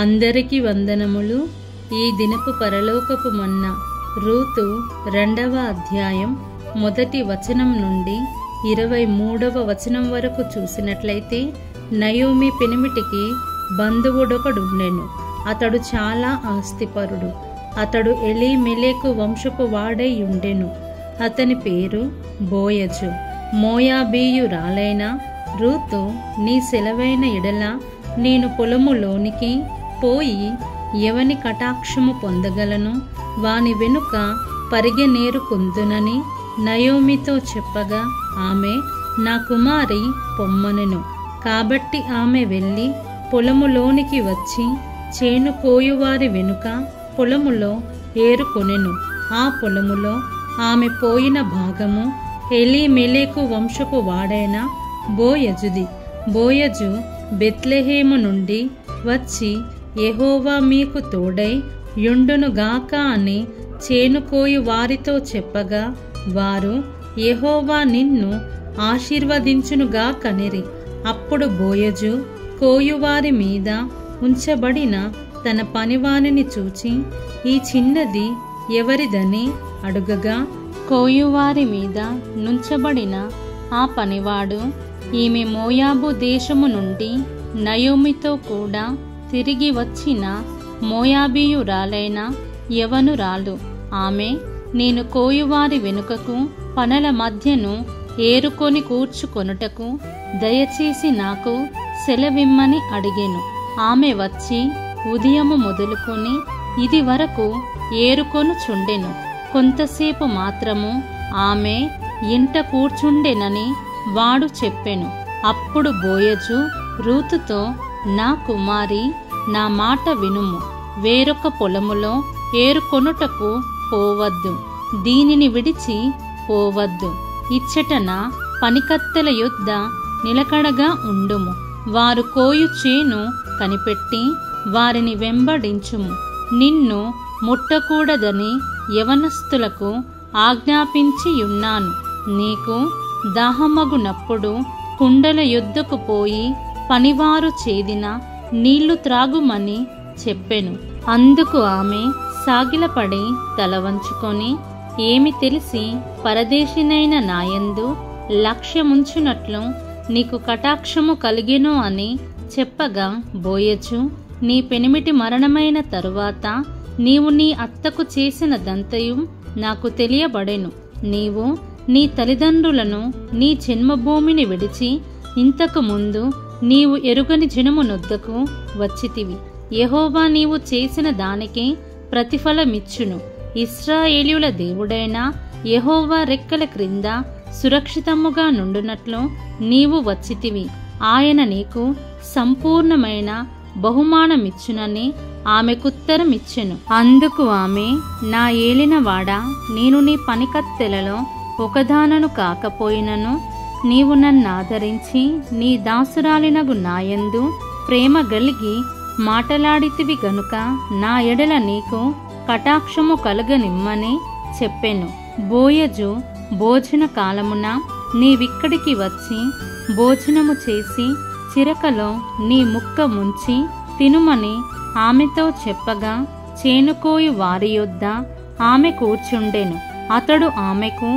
అందరికీ వందనములు. ఈ దినపు పరలోకపు మన్నా రూతు 2వ అధ్యాయం 1వ వచనం నుండి 23వ వచనం వరకు చూసినట్లయితే, నయోమి పెనిమిటికి బంధువుడొకడుండెను. అతడు చాలా ఆస్తిపరుడు. అతడు ఎలీమెలెకు వంశపు వాడై ఉండెను. అతని పేరు బోయజు. మోయాబీయురాలైన రూతు, నీ సెలవైన ఎడల నేను పొలములోనికి పోయి ఎవని కటాక్షము పొందగలను, వాని వెనుక పరిగెనేరుకొందునని నయోమితో చెప్పగా, ఆమె నా కుమారి పొమ్మనెను. కాబట్టి ఆమె వెళ్ళి పొలములోనికి వచ్చి చేను కోయువారి వెనుక పొలములో ఏరుకొనెను. ఆ పొలములో ఆమె పోయిన భాగము ఎలీమెలెకు వంశపు వాడైన బోయజుది. బోయజు బెత్లెహేము నుండి వచ్చి, యెహోవా మీకు తోడై యుండునుగాక అని చేనుకోయు వారితో చెప్పగా, వారు యెహోవా నిన్ను ఆశీర్వదించునుగాకనిరి. అప్పుడు బోయజు కోయువారి మీద ఉంచబడిన తన పనివానిని చూచి, ఈ చిన్నది ఎవరిదని అడుగగా, కోయువారి మీద నుంచబడిన ఆ పనివాడు, ఈమె మోయాబు దేశము నుండి నయోమితో కూడా తిరిగి వచ్చిన మోయాబీయురాలైన యవనురాలు. ఆమె నేను కోయువారి వెనుకకు పనల మధ్యను ఏరుకొని కూర్చుకొనుటకు దయచేసి నాకు సెలవిమ్మని అడిగెను. ఆమె వచ్చి ఉదయము మొదలుకొని ఇది వరకు ఏరుకొనుచుండెను. కొంతసేపు మాత్రము ఆమె ఇంట కూర్చుండెనని వాడు చెప్పెను. అప్పుడు బోయజు రూతుతో, నా కుమారి, నా మాట వినుము. వేరొక పొలములో ఏరుకొనుటకు పోవద్దు, దీనిని విడిచి పోవద్దు. ఇచ్చటన పనికత్తెల యొద్ద నిలకడగా ఉండుము. వారు కోయు చేను కనిపెట్టి వారిని వెంబడించుము. నిన్ను ముట్టకూడదని యవనస్తులకు ఆజ్ఞాపించియున్నాను. నీకు దాహమగునప్పుడు కుండల యొద్దకు పోయి పనివారు చేదిన నీళ్లు త్రాగుమని చెప్పెను. అందుకు ఆమె సాగిలపడి తల వంచుకొని, ఏమి తెలిసి పరదేశినైన నాయందు లక్ష్యముంచునట్లు నీకు కటాక్షము కలిగెను అని చెప్పగా, బోయజు, నీ పెనిమిటి మరణమైన తరువాత నీవు నీ అత్తకు చేసినదంతయు నాకు తెలియబడెను. నీవు నీ తల్లిదండ్రులను నీ జన్మభూమిని విడిచి ఇంతకు ముందు నీవు ఎరుగని జనమునొద్దకు వచ్చితివి. యెహోవా నీవు చేసిన దానికి ప్రతిఫలమిచ్చును. ఇశ్రాయేలీయుల దేవుడైన యెహోవా రెక్కల క్రింద సురక్షితముగా నుండునట్లు నీవు వచ్చితివి. ఆయన నీకు సంపూర్ణమైన బహుమానమిచ్చునని ఆమెకుత్తరమిచ్చెను. అందుకు ఆమె, నా ఏలినవాడా, నేను నీ పనికత్తెలలో ఒకదానను కాకపోయినను నీవు నన్నాదరించి నీ దాసురాలినగు నాయందు ప్రేమ గలిగి మాటలాడితివి గనుక నా ఎడల నీకు కటాక్షము కలగనిమ్మని చెప్పెను. బోయజు భోజన కాలమున నీవిక్కడికి వచ్చి భోజనము చేసి చిరకలో నీ ముక్క ముంచి తినుమని ఆమెతో చెప్పగా, చేనుకోయి వారి యొద్ద ఆమె కూర్చుండెను. అతడు ఆమెకు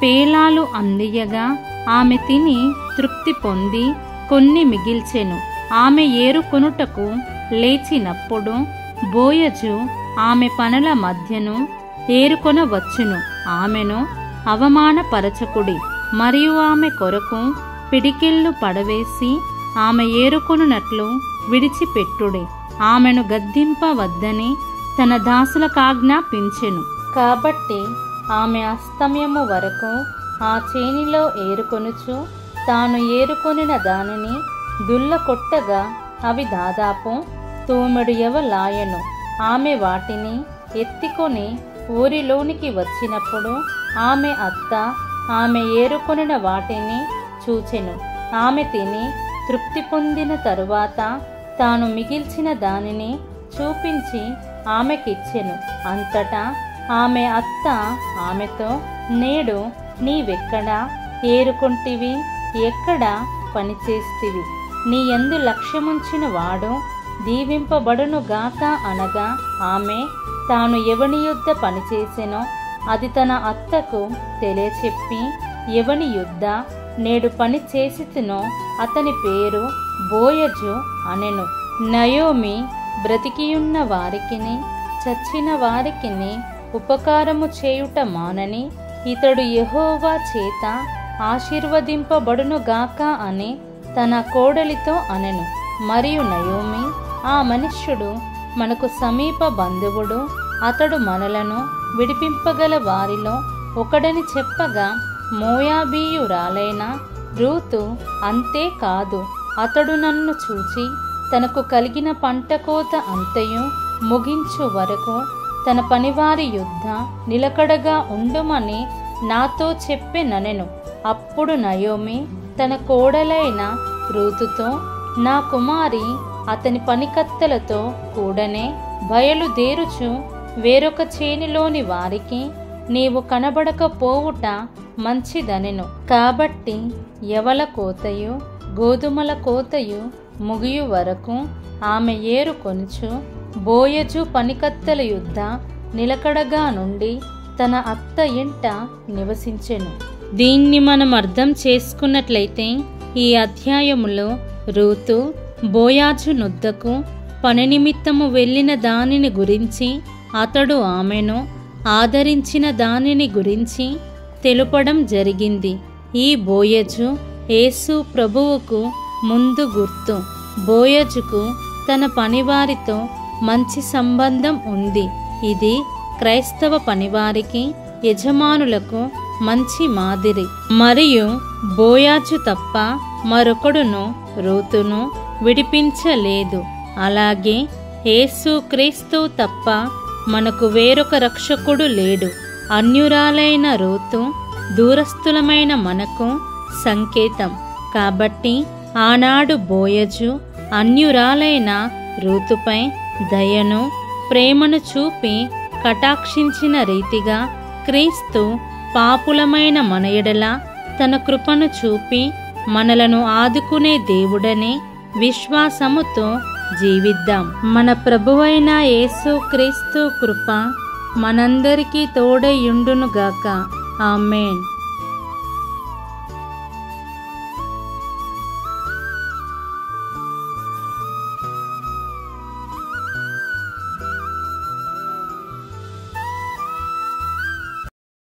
పేలాలు అందియగా ఆమె తిని తృప్తి పొంది కొన్ని మిగిల్చెను. ఆమె ఏరుకొనుటకు లేచినప్పుడు బోయజు ఆమె పనుల మధ్యను ఏరుకొనవచ్చును. ఆమెను అవమానపరచకుడి, మరియు ఆమె కొరకు పిడికిళ్ళు పడవేసి ఆమె ఏరుకొనున్నట్లు విడిచిపెట్టుడి. ఆమెను గద్దింపవద్దని తన దాసులకాజ్ఞాపించెను. కాబట్టి ఆమె అస్తమయము వరకు ఆ చేనిలో ఏరుకొనుచు తాను ఏరుకొనిన దానిని దుల్ల కొట్టగా అవి దాదాపు తూమెడు యవలాయెను. ఆమె వాటిని ఎత్తికొని ఊరిలోనికి వచ్చినప్పుడు ఆమె అత్త ఆమె ఏరుకొనిన వాటిని చూచెను. ఆమె తిని తృప్తి పొందిన తరువాత తాను మిగిల్చిన దానిని చూపించి ఆమెకిచ్చెను. అంతటా ఆమె అత్త ఆమెతో, నేడు నీవెక్కడా ఏరుకొంటివి, ఎక్కడా పనిచేస్తివి? నీ యందు లక్ష్యముంచిన వాడు దీవింపబడునుగాక అనగా ఆమె తాను ఎవని యుద్ధ పనిచేసెనో అది తన అత్తకు తెలియచెప్పి, ఎవని యుద్ధ నేడు పని చేసితినో అతని పేరు బోయజు అనెను. నయోమి బ్రతికియున్న వారికిని చచ్చిన వారికిని ఉపకారము చేయుట మానని ఇతడు యెహోవా చేత ఆశీర్వదింపబడునుగాక అని తన కోడలితో అనెను. మరియు నయోమి, ఆ మనుష్యుడు మనకు సమీప బంధువుడు, అతడు మనలను విడిపింపగల వారిలో ఒకడని చెప్పగా, మోయాబీయురాలైన రూతు, అంతేకాదు అతడు నన్ను చూచి తనకు కలిగిన పంట కోత అంతయు ముగించు వరకు తన పనివారి యుద్ధ నిలకడగా ఉండుమని నాతో చెప్పెననెను. అప్పుడు నయోమి తన కోడలైన రూతుతో, నా కుమారి అతని పనికత్తెలతో కూడనే బయలుదేరుచు వేరొక చేనిలోని వారికి నీవు కనబడకపోవుట మంచిదనెను. కాబట్టి యవల కోతయు గోధుమల కోతయు ముగియు వరకు ఆమె ఏరుకొనుచు బోయజు పనికత్తెల యుద్ధ నిలకడగా నుండి తన అత్త ఇంట నివసించెను. దీన్ని మనం అర్థం చేసుకున్నట్లయితే ఈ అధ్యాయములో రూతు బోయాజు నొద్దకు పని నిమిత్తము వెళ్ళిన దానిని గురించి, అతడు ఆమెను ఆదరించిన దానిని గురించి తెలుపడం జరిగింది. ఈ బోయజు యేసు ప్రభువుకు ముందు గుర్తు. బోయజుకు తన పనివారితో మంచి సంబంధం ఉంది. ఇది క్రైస్తవ పనివారికి, యజమానులకు మంచి మాదిరి. మరియు బోయాజు తప్ప మరొకడును రూతును విడిపించలేదు. అలాగే యేసుక్రీస్తు తప్ప మనకు వేరొక రక్షకుడు లేడు. అన్యురాలైన రూతు దూరస్థులమైన మనకు సంకేతం. కాబట్టి ఆనాడు బోయజు అన్యురాలైన రూతుపై దయను, ప్రేమను చూపి కటాక్షించిన రీతిగా క్రీస్తు పాపులమైన మన ఎడల తన కృపను చూపి మనలను ఆదుకునే దేవుడనే విశ్వాసముతో జీవిద్దాం. మన ప్రభువైన యేసుక్రీస్తు కృప మనందరికీ తోడైయుండునుగాక. ఆమేన్.